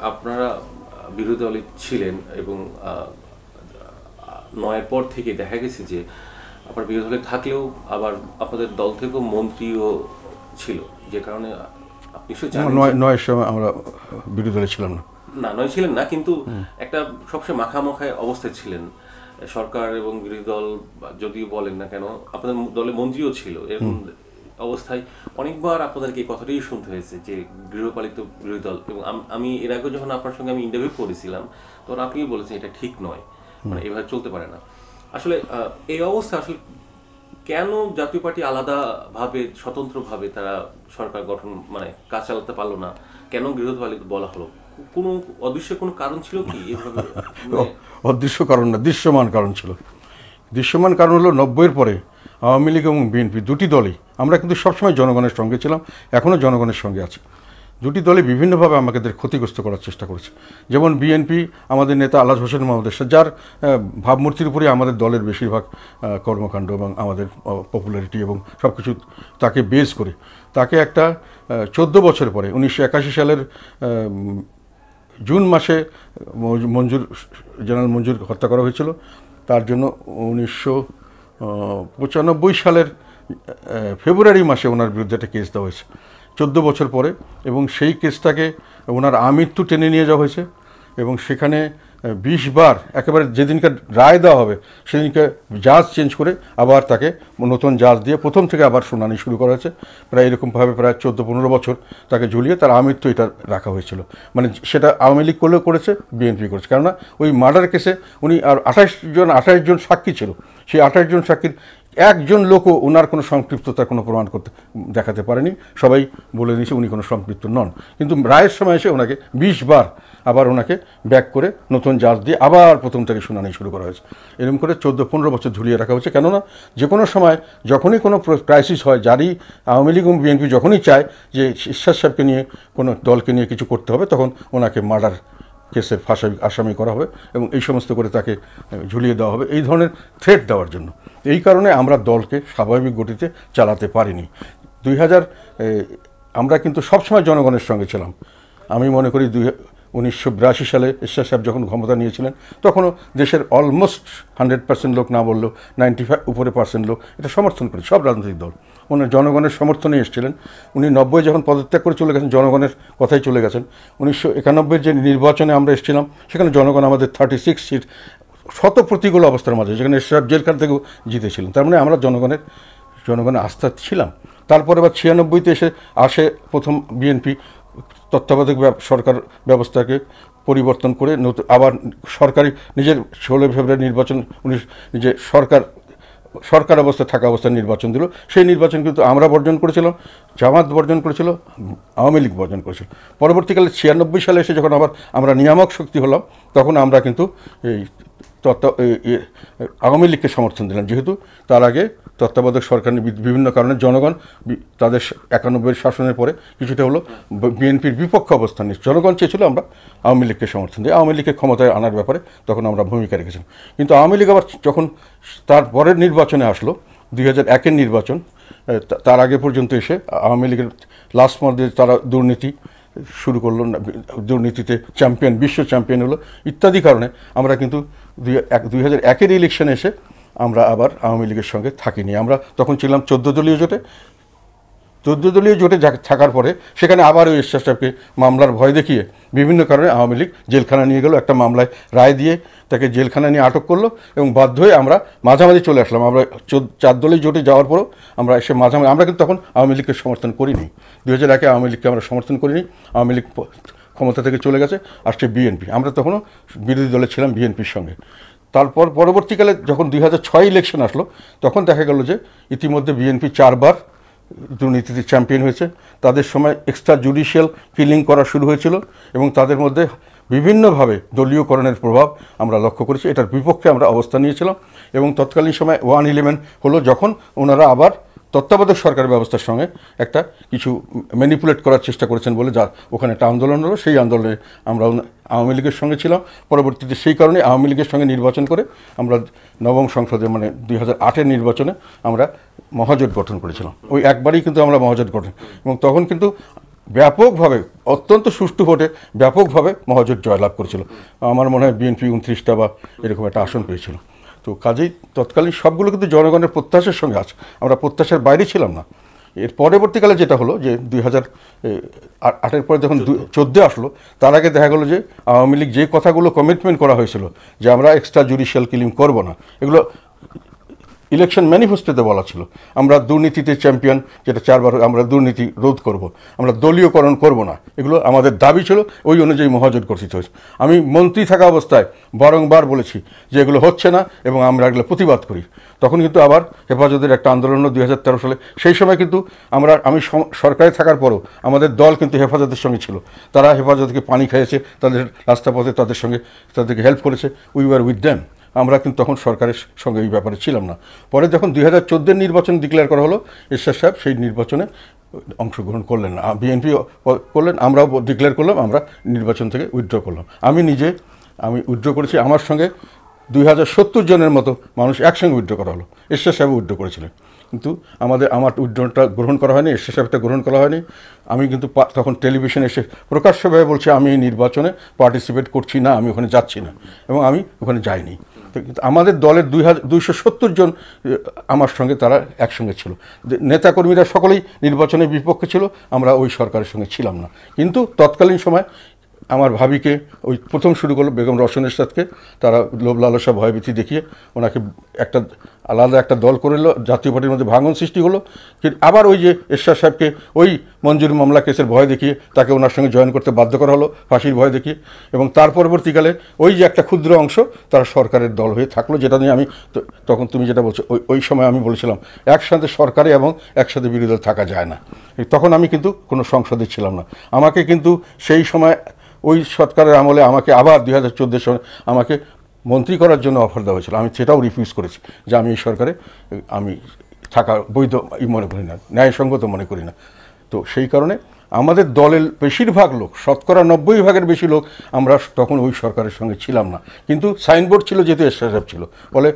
আপনারা বিরোধী দলে ছিলেন এবং ৯-এর পর থেকে দেখা গেছে যে আপনার বিরোধী দলে থাকলেও আবার আপনাদের দল থেকেও মন্ত্রীও ছিল, যে কারণে আপনি নিশ্চয়ই জানেন। ৯-এর সময় আমরা বিরোধী দলে ছিলাম না। না, ৯ ছিলেন না, কিন্তু একটা সবসময় মাখামাখায় অবস্থায় ছিলেন। সরকার এবং বিরোধী দল যদিও বলেন না কেন, আপনাদের দলে মন্ত্রীও ছিল। এরকম অবস্থায় অনেকবার আপনাদেরকে এই কথাটাই শুনতে হয়েছে যে গৃহপালিত বিরোধী দল। এবং আমি এর আগে যখন আপনার সঙ্গে আমি ইন্টারভিউ করেছিলাম তখন আপনিও বলেছেন এটা ঠিক নয়, মানে এভাবে চলতে পারে না। আসলে এই অবস্থা আসলে কেন জাতীয় পার্টি আলাদাভাবে স্বতন্ত্রভাবে তারা সরকার গঠন মানে কাজ চালাতে পারলো না? কেন গৃহপালিত বলা হলো? কোনো অদৃশ্য কোনো কারণ ছিল কি এভাবে? অদৃশ্য কারণ না, দৃশ্যমান কারণ ছিল। দৃশ্যমান কারণ হলো ৯০-এর পরে আওয়ামী লীগ এবং বিএনপি দুটি দলই আমরা কিন্তু সবসময় জনগণের সঙ্গে ছিলাম, এখনও জনগণের সঙ্গে আছে। দুটি দলই বিভিন্নভাবে আমাদের ক্ষতিগ্রস্ত করার চেষ্টা করেছে। যেমন বিএনপি আমাদের নেতা আলহাজ হোসেন মোহাম্মদ এরশাদ, যার ভাবমূর্তির উপরে আমাদের দলের বেশিরভাগ কর্মকাণ্ড এবং আমাদের পপুলারিটি এবং সব কিছু তাকে বেস করে তাকে একটা ১৪ বছর পরে ১৯৮১ সালের জুন মাসে জেনারেল মঞ্জুর হত্যা করা হয়েছিল। তার জন্য ১৯৯৫ সালের ফেব্রুয়ারি মাসে ওনার বিরুদ্ধে একটা কেস দেওয়া হয়েছে ১৪ বছর পরে, এবং সেই কেসটাকে ওনার আমৃত্যু টেনে নিয়ে যাওয়া হয়েছে এবং সেখানে ২০ বার একেবারে যেদিনকে রায় দেওয়া হবে সেদিনকে জাজ চেঞ্জ করে আবার তাকে নতুন জাজ দিয়ে প্রথম থেকে আবার শুনানি শুরু করা হয়েছে। প্রায় এরকমভাবে প্রায় ১৪-১৫ বছর তাকে ঝুলিয়ে তার আমৃত্যু এটা রাখা হয়েছিল। মানে সেটা আওয়ামী লীগ করলেও করেছে, বিএনপি করেছে। কেননা ওই মার্ডার কেসে উনি আর ২৮ জন সাক্ষী ছিল, সেই ২৮ জন সাক্ষীর একজন লোকও ওনার কোনো সম্পৃক্ততার কোনো প্রমাণ দেখাতে পারেনি। সবাই বলে দিয়েছে উনি কোনো সম্পৃক্ত নন। কিন্তু রায়ের সময় এসে ওনাকে ২০ বার আবার ওনাকে ব্যাক করে নতুন জাজ দিয়ে আবার প্রথম থেকে শুনানি শুরু করা হয়েছে। এরকম করে ১৪-১৫ বছর ঝুলিয়ে রাখা হয়েছে। কেননা যে কোনো সময় যখনই কোনো ক্রাইসিস হয়, যারই আওয়ামী লীগ এবং বিএনপি যখনই চায় যে ঈশ্বর সাহেবকে নিয়ে কোনো দলকে নিয়ে কিছু করতে হবে, তখন ওনাকে মার্ডার কেসের আসামি করা হবে এবং এই সমস্ত করে তাকে ঝুলিয়ে দেওয়া হবে, এই ধরনের থ্রেট দেওয়ার জন্য। এই কারণে আমরা দলকে স্বাভাবিক গতিতে চালাতে পারিনি। ২০০০ আমরা কিন্তু সবসময় জনগণের সঙ্গে ছিলাম। আমি মনে করি ১৯৮২ সালে এরশাদ সাহেব যখন ক্ষমতা নিয়েছিলেন তখনও দেশের অলমোস্ট 100% লোক না বললেও 95 উপরে % লোক এটা সমর্থন করে, সব রাজনৈতিক দল উনি জনগণের সমর্থনে এসেছিলেন। উনি ৯০ যখন পদত্যাগ করে চলে গেছেন জনগণের কথাই চলে গেছেন। ১৯৯১ যে নির্বাচনে আমরা এসেছিলাম সেখানে জনগণ আমাদের 36 সিট শত প্রতিকূল অবস্থার মাঝে, যেখানে এরশাদ জেলখানা থেকেও জিতেছিলেন। তার মানে আমরা জনগণের আস্থা ছিলাম। তারপরে আবার ৯৬-তে আসে প্রথম বিএনপি তত্ত্বাবধায়ক সরকার ব্যবস্থাকে পরিবর্তন করে আবার সরকারি নিজের ১৬ ফেব্রুয়ারি নির্বাচন নিজে সরকার অবস্থা থাকা অবস্থায় নির্বাচন দিল। সেই নির্বাচন কিন্তু আমরা বর্জন করেছিলাম, জামাত বর্জন করেছিল, আওয়ামী লীগ বর্জন করেছিল। পরবর্তীকালে ৯৬ সালে এসে যখন আবার আমরা নিয়ামক শক্তি হলাম তখন আমরা কিন্তু এই আওয়ামী লীগকে সমর্থন দিলাম, যেহেতু তার আগে তত্ত্বাবধায়ক সরকার বিভিন্ন কারণে জনগণ তাদের ৯১ শাসনের পরে কিছুটা হলো বিএনপির বিপক্ষে অবস্থান নিয়ে জনগণ চেয়েছিল আমরা আওয়ামী লীগকে সমর্থন দিই, আওয়ামী লীগকে ক্ষমতায় আনার ব্যাপারে তখন আমরা ভূমিকা রেখেছিলাম। কিন্তু আওয়ামী লীগ আবার যখন তার পরের নির্বাচনে আসলো ২০০১-এর নির্বাচন, তার আগে পর্যন্ত এসে আওয়ামী লীগের লাস্ট মধ্যে তারা দুর্নীতি শুরু করলো, দুর্নীতিতে চ্যাম্পিয়ন, বিশ্ব চ্যাম্পিয়ন হলো ইত্যাদি কারণে আমরা কিন্তু ২০০১-এর ইলেকশনে এসে আমরা আবার আওয়ামী লীগের সঙ্গে থাকিনি। আমরা তখন ছিলাম ১৪ দলীয় জোটে। ১৪ দলীয় জোটে থাকার পরে সেখানে আবার ওই এরশাদ সাহেবকে মামলার ভয় দেখিয়ে বিভিন্ন কারণে আওয়ামী লীগ জেলখানা নিয়ে গেল, একটা মামলায় রায় দিয়ে তাকে জেলখানা নিয়ে আটক করলো এবং বাধ্য হয়ে আমরা মাঝামাঝি চলে আসলাম। আমরা ৪ দলীয় জোটে যাওয়ার পরও আমরা এসে মাঝামাঝি, আমরা কিন্তু তখন আওয়ামী লীগকে সমর্থন করিনি। ২০০১-এ আওয়ামী লীগকে আমরা সমর্থন করিনি। আওয়ামী লীগ ক্ষমতা থেকে চলে গেছে, আসছে বিএনপি। আমরা তখনও বিরোধী দলে ছিলাম বিএনপির সঙ্গে। তারপর পরবর্তীকালে যখন ২০০৬ ইলেকশন আসলো তখন দেখা গেল যে ইতিমধ্যে বিএনপি ৪ বার দুর্নীতিতে চ্যাম্পিয়ন হয়েছে। তাদের সময় এক্সট্রা জুডিশিয়াল কিলিং করা শুরু হয়েছিল এবং তাদের মধ্যে বিভিন্নভাবে দলীয়করণের প্রভাব আমরা লক্ষ্য করেছি। এটার বিপক্ষে আমরা অবস্থান নিয়েছিলাম এবং তৎকালীন সময় 111 হলো যখন ওনারা আবার তত্ত্বাবধায়ক সরকার ব্যবস্থার সঙ্গে একটা কিছু ম্যানিপুলেট করার চেষ্টা করেছেন বলে যার ওখানে একটা আন্দোলন হলো, সেই আন্দোলনে আমরা আওয়ামী লীগের সঙ্গে ছিলাম। পরবর্তীতে সেই কারণে আওয়ামী লীগের সঙ্গে নির্বাচন করে আমরা নবম সংসদে মানে ২০০৮-এর নির্বাচনে আমরা মহাজোট গঠন করেছিলাম। ওই একবারই কিন্তু আমরা মহাজোট গঠন, এবং তখন কিন্তু ব্যাপকভাবে অত্যন্ত সুষ্ঠু ভোটে ব্যাপকভাবে মহাজোট জয়লাভ করেছিল। আমার মনে হয় বিএনপি 29টা বা এরকম একটা আসন পেয়েছিল। তো কাজেই তৎকালীন সবগুলো কিন্তু জনগণের প্রত্যাশার সঙ্গে আছে, আমরা প্রত্যাশার বাইরে ছিলাম না। এর পরবর্তীকালে যেটা হলো যে 2008-এর পরে যখন 14 আসলো, তার আগে দেখা গেলো যে আওয়ামী লীগ যে কথাগুলো কমিটমেন্ট করা হয়েছিল যে আমরা এক্সট্রা জুডিশিয়াল কিলিং করব না, এগুলো ইলেকশন ম্যানিফেস্টোতে বলা ছিল। আমরা দুর্নীতিতে চ্যাম্পিয়ন, যেটা 4 বার আমরা দুর্নীতি রোধ করব, আমরা দলীয়করণ করব না, এগুলো আমাদের দাবি ছিল। ওই অনুযায়ী মহাজোট গঠিত হয়েছে। আমি মন্ত্রী থাকা অবস্থায় বারংবার বলেছি যে এগুলো হচ্ছে না এবং আমরা এগুলো প্রতিবাদ করি। তখন কিন্তু আবার হেফাজতের একটা আন্দোলন 2013 সালে। সেই সময় কিন্তু আমি সরকারে থাকার পরও আমাদের দল কিন্তু হেফাজতের সঙ্গে ছিল। তারা হেফাজতকে পানি খাইয়েছে, তাদের রাস্তাপথে তাদের সঙ্গে তাদেরকে হেল্প করেছে। We were with them. আমরা কিন্তু তখন সরকারের সঙ্গে এই ব্যাপারে ছিলাম না। পরে যখন 2014 নির্বাচন ডিক্লেয়ার করা হলো, এরশাদ সাহেব সেই নির্বাচনে অংশগ্রহণ করলেন না, বিএনপি করলেন, আমরাও ডিক্লেয়ার করলাম, আমরা নির্বাচন থেকে উইথড্র করলাম। আমি উইথড্র করেছি, আমার সঙ্গে 2070 জনের মতো মানুষ একসঙ্গে উইথড্র করা হলো। এরশাদ সাহেব উইথড্র করেছিলেন, কিন্তু আমার উইথড্রটা গ্রহণ করা হয়নি, এরশাদ সাহেবটা গ্রহণ করা হয়নি। আমি কিন্তু তখন টেলিভিশনে এসে প্রকাশ্যভাবে বলছি আমি এই নির্বাচনে পার্টিসিপেট করছি না, আমি ওখানে যাচ্ছি না, এবং আমি ওখানে যাইনি। কিন্তু আমাদের দলের 270 জন আমার সঙ্গে তারা একসঙ্গে ছিল। নেতাকর্মীরা সকলেই নির্বাচনের বিপক্ষে ছিল, আমরা ওই সরকারের সঙ্গে ছিলাম না। কিন্তু তৎকালীন সময় আমার ভাবিকে ওই প্রথম শুরু করলো বেগম রওশন এরশাদকে, তারা লোভ লালসা ভয়ভীতি দেখিয়ে ওনাকে আলাদা একটা দল করে এলো, জাতীয় পার্টির মধ্যে ভাঙন সৃষ্টি হলো। আবার ওই যে এরশাদ সাহেবকে ওই মঞ্জুরি মামলা কেসের ভয় দেখিয়ে তাকে ওনার সঙ্গে জয়েন করতে বাধ্য করা হলো, ফাঁসির ভয় দেখিয়ে। এবং তার পরবর্তীকালে ওই যে একটা ক্ষুদ্র অংশ তারা সরকারের দল হয়ে থাকলো, যেটা নিয়ে আমি তখন তুমি যেটা বলছো ওই সময় আমি বলেছিলাম একসাথে সরকারে এবং একসাথে বিরোধী দল থাকা যায় না। তখন আমি কিন্তু কোনো সংসদে ছিলাম না। আমাকে কিন্তু সেই সময় ওই সরকারের আমলে আমাকে আবার 2014 সালে আমাকে মন্ত্রী করার জন্য অফার দেওয়া হয়েছিল। আমি সেটাও রিফিউজ করেছি যে আমি এই সরকারে আমি থাকা বৈধ মনে করি না, ন্যায়সঙ্গত মনে করি না। তো সেই কারণে আমাদের দলের বেশিরভাগ লোক, শতকরা 90% বেশি লোক আমরা তখন ওই সরকারের সঙ্গে ছিলাম না। কিন্তু সাইনবোর্ড ছিল, যেহেতু এরশাদ সাহেব ছিল বলে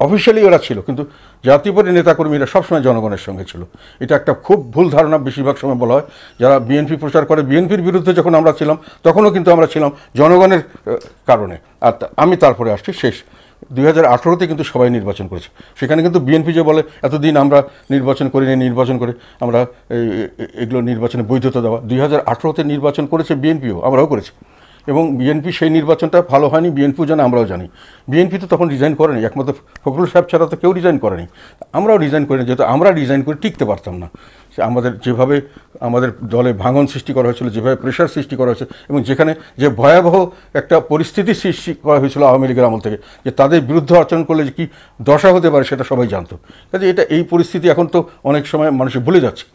অফিসিয়ালি ওরা ছিল, কিন্তু জাতীয় পার্টির নেতাকর্মীরা সবসময় জনগণের সঙ্গে ছিল। এটা একটা খুব ভুল ধারণা বেশিরভাগ সময় বলা হয়। যারা বিএনপি প্রচার করে, বিএনপির বিরুদ্ধে যখন আমরা ছিলাম তখনও কিন্তু আমরা ছিলাম জনগণের কারণে। আর আমি তারপরে আসছি শেষ 2018-তে কিন্তু সবাই নির্বাচন করেছে। সেখানে কিন্তু বিএনপি যে বলে এতদিন আমরা নির্বাচন করিনি, নির্বাচন করে আমরা এগুলো নির্বাচনে বৈধতা দেওয়া, 2018-তে নির্বাচন করেছে বিএনপিও, আমরাও করেছি। এবং বিএনপি সেই নির্বাচনটা ভালো হয়নি, বিএনপিও জানে, আমরাও জানি। বিএনপি তো তখন রিজাইন করেনি, একমাত্র ফখরুল সাহেব ছাড়া তো কেউ রিজাইন করেনি। আমরাও রিজাইন করিনি, যেহেতু আমরা রিজাইন করে টিকতে পারতাম না। আমাদের যেভাবে আমাদের দলে ভাঙন সৃষ্টি করা হয়েছিল, যেভাবে প্রেশার সৃষ্টি করা হয়েছে, এবং যেখানে যে ভয়াবহ একটা পরিস্থিতি সৃষ্টি করা হয়েছিল আওয়ামী লীগের আমল থেকে, যে তাদের বিরুদ্ধে আচরণ করলে যে কী দশা হতে পারে সেটা সবাই জানতো। কাজে এই পরিস্থিতি এখন তো অনেক সময় মানুষ ভুলে যাচ্ছে।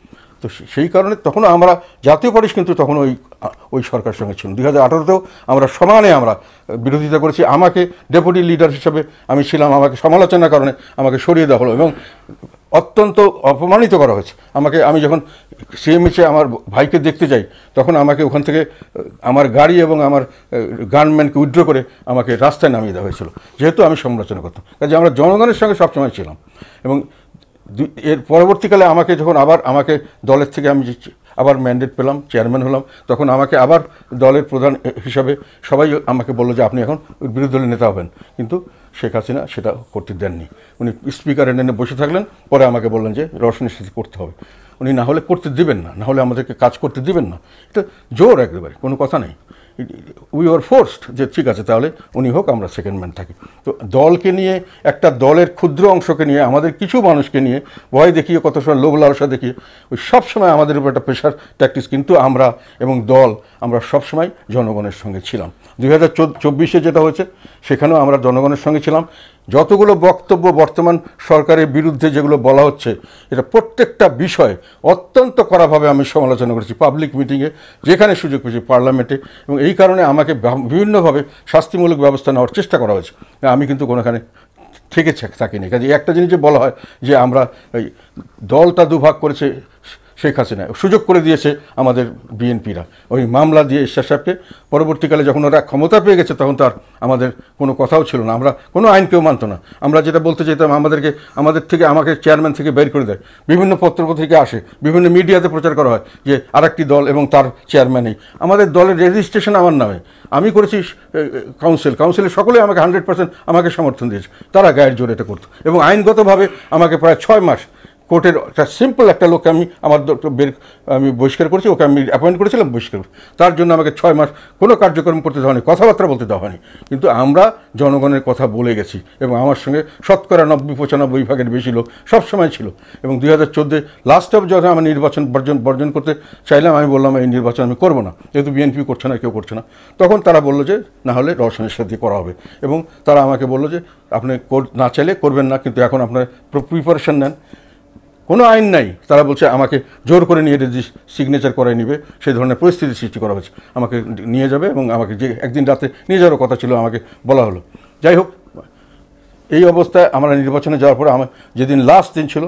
তো সেই কারণে তখনও আমরা জাতীয় পার্টি কিন্তু তখন ওই সরকারের সঙ্গে ছিলাম। 2018-তেও আমরা সমানে আমরা বিরোধিতা করেছি। আমাকে ডেপুটি লিডার হিসেবে আমি ছিলাম, আমাকে সমালোচনার কারণে আমাকে সরিয়ে দেওয়া হলো এবং অত্যন্ত অপমানিত করা হয়েছে আমাকে। আমি যখন সিএমএইচে আমার ভাইকে দেখতে যাই, তখন আমাকে ওখান থেকে আমার গাড়ি এবং আমার গানম্যানকে উইথড্র করে আমাকে রাস্তায় নামিয়ে দেওয়া হয়েছিল, যেহেতু আমি সমালোচনা করতাম। কাজে আমরা জনগণের সঙ্গে সবসময় ছিলাম। এবং এর পরবর্তীকালে আমাকে যখন আমাকে দলের থেকে আমি আবার ম্যান্ডেট পেলাম, চেয়ারম্যান হলাম, তখন আমাকে আবার দলের প্রধান হিসাবে সবাই আমাকে বললো যে আপনি এখন বিরোধী দলের নেতা হবেন। কিন্তু শেখ হাসিনা সেটা করতে দেননি। উনি স্পিকার এনে বসে থাকলেন, পরে আমাকে বললেন যে রওশনের সাথে করতে হবে। উনি না হলে করতে দিবেন না, না হলে আমাদেরকে কাজ করতে দিবেন না। এটা জোর, একেবারে কোনো কথা নেই। উই আর ফোর্সড যে ঠিক আছে তাহলে উনি হোক, আমরা সেকেন্ড ম্যান থাকি। তো দলকে নিয়ে, একটা দলের ক্ষুদ্র অংশকে নিয়ে, আমাদের কিছু মানুষকে নিয়ে ভয় দেখিয়ে, কত সময় লোভ লালসা দেখিয়ে ওই সবসময় আমাদের উপর একটা প্রেশার ট্যাকটিস। কিন্তু আমরা এবং দল আমরা সবসময় জনগণের সঙ্গে ছিলাম। 2024-এ যেটা হয়েছে সেখানেও আমরা জনগণের সঙ্গে ছিলাম। যতগুলো বক্তব্য বর্তমান সরকারের বিরুদ্ধে যেগুলো বলা হচ্ছে, এটা প্রত্যেকটা বিষয় অত্যন্ত কড়াভাবে আমি সমালোচনা করেছি পাবলিক মিটিংয়ে, যেখানে সুযোগ পেয়েছি, পার্লামেন্টে। এবং এই কারণে আমাকে বিভিন্নভাবে শাস্তিমূলক ব্যবস্থা নেওয়ার চেষ্টা করা হয়েছে। আমি কিন্তু কোনোখানে থেকে থাকিনি। কাজে একটা জিনিস যে বলা হয় যে আমরা এই দলটা দুভাগ করেছে, শেখ হাসিনা সুযোগ করে দিয়েছে আমাদের বিএনপিরা ওই মামলা দিয়ে ঈশ্বর সাহেবকে। পরবর্তীকালে যখন ওরা ক্ষমতা পেয়ে গেছে তখন তো আর আমাদের কোনো কথাও ছিল না, আমরা কোনো আইন কেউ মানতো না। আমরা যেটা বলতে চাইতাম আমাকে চেয়ারম্যান থেকে বের করে দেয়, বিভিন্ন পত্রপত্রিকা আসে, বিভিন্ন মিডিয়াতে প্রচার করা হয় যে আরেকটি দল এবং তার চেয়ারম্যানই। আমাদের দলের রেজিস্ট্রেশন আমার নামে, আমি করেছি কাউন্সিলের সকলে আমাকে 100% আমাকে সমর্থন দিয়েছে, তারা গায়ের জোরে এটা করতো। এবং আইনগতভাবে আমাকে প্রায় 6 মাস কোর্টের একটা সিম্পল একটা লোককে আমি বহিষ্কার করেছি, ওকে আমি অ্যাপয়েন্ট করেছিলাম, বহিষ্কার করেছি। তার জন্য আমাকে 6 মাস কোনো কার্যক্রম করতে দেওয়া হয়নি, কথাবার্তা বলতে দেওয়া হয়নি। কিন্তু আমরা জনগণের কথা বলে গেছি এবং আমার সঙ্গে শতকরা 90-95% বেশি লোক সবসময় ছিল। এবং 2014 লাস্ট অফ যখন আমি নির্বাচন বর্জন করতে চাইলাম, আমি বললাম এই নির্বাচন আমি করবো না, যেহেতু বিএনপি করছে না, কেউ করছে না। তখন তারা বললো যে না হলে রওশনের সাথে করা হবে। এবং তারা আমাকে বললো যে আপনি না চাইলে করবেন না, কিন্তু এখন আপনার প্রিপারেশন নেন। কোনো আইন নাই, তারা বলছে আমাকে জোর করে নিয়ে সিগনেচার করাই নিবে, সেই ধরনের পরিস্থিতি সৃষ্টি করা হয়েছে। আমাকে নিয়ে যাবে এবং আমাকে যে একদিন রাতে নিয়ে যাওয়ার কথা ছিল আমাকে বলা হলো। যাই হোক, এই অবস্থায় আমরা নির্বাচনে যাওয়ার পরে আমার যেদিন লাস্ট দিন ছিল,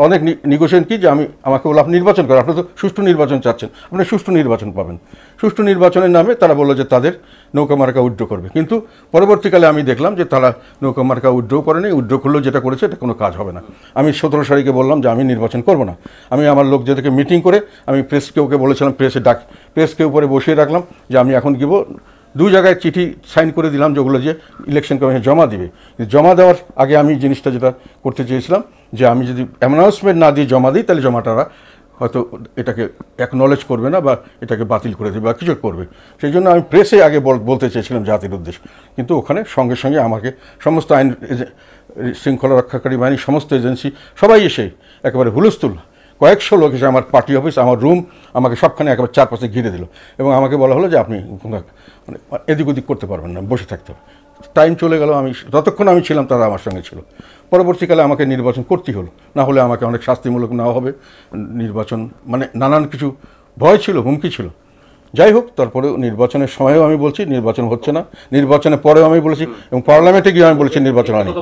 অনেক নিগোসিয়েশন কি যে আমাকে বললো আপনি নির্বাচন করেন, আপনি তো সুষ্ঠু নির্বাচন চাচ্ছেন, আপনি সুষ্ঠু নির্বাচন পাবেন। সুষ্ঠু নির্বাচনের নামে তারা বললো যে তাদের নৌকা মার্কা উইথড্র করবে। কিন্তু পরবর্তীকালে আমি দেখলাম যে তারা নৌকা মার্কা উইথড্র করেনি, উইথড্র করলেও যেটা করেছে এটা কোনো কাজ হবে না। আমি 17 তারিখে বললাম যে আমি নির্বাচন করব না। আমি আমার লোকদেরকে মিটিং করে আমি প্রেসকেওকে বলেছিলাম, প্রেসকেও পরে বসিয়ে রাখলাম যে আমি এখন গিয়ে 2 জায়গায় চিঠি সাইন করে দিলাম যেগুলো যে ইলেকশন কমিশন জমা দিবে। জমা দেওয়ার আগে আমি জিনিসটা যেটা করতে চেয়েছিলাম যে আমি যদি অ্যানাউন্সমেন্ট না দিয়ে জমা দিই তাহলে জমাটারা হয়তো এটাকে অ্যাকনলেজ করবে না বা এটাকে বাতিল করে দেবে বা কিছু করবে। সেই জন্য আমি প্রেসে আগে বলতে চেয়েছিলাম জাতির উদ্দেশ্যে। কিন্তু ওখানে সঙ্গে সঙ্গে আমাকে সমস্ত আইন শৃঙ্খলা রক্ষাকারী বাহিনী, সমস্ত এজেন্সি সবাই এসে একেবারে হুলস্থুল, কয়েকশো লোক এসে আমার পার্টি অফিস, আমার রুম, আমাকে সবখানে একেবারে চারপাশে ঘিরে দিল। এবং আমাকে বলা হলো যে আপনি মানে এদিক ওদিক করতে পারবেন না, বসে থাকতে হবে। টাইম চলে গেল, যতক্ষণ আমি ছিলাম তারা আমার সঙ্গে ছিল। পরবর্তীকালে আমাকে নির্বাচন করতেই হলো, না হলে আমাকে অনেক শাস্তিমূলক নেওয়া হবে। নির্বাচন মানে নানান কিছু ভয় ছিল, হুমকি ছিল। যাই হোক, তারপরেও নির্বাচনের সময়ও আমি বলছি নির্বাচন হচ্ছে না, নির্বাচনের পরেও আমি বলেছি এবং পার্লামেন্টে গিয়ে আমি বলেছি নির্বাচন হয়নি।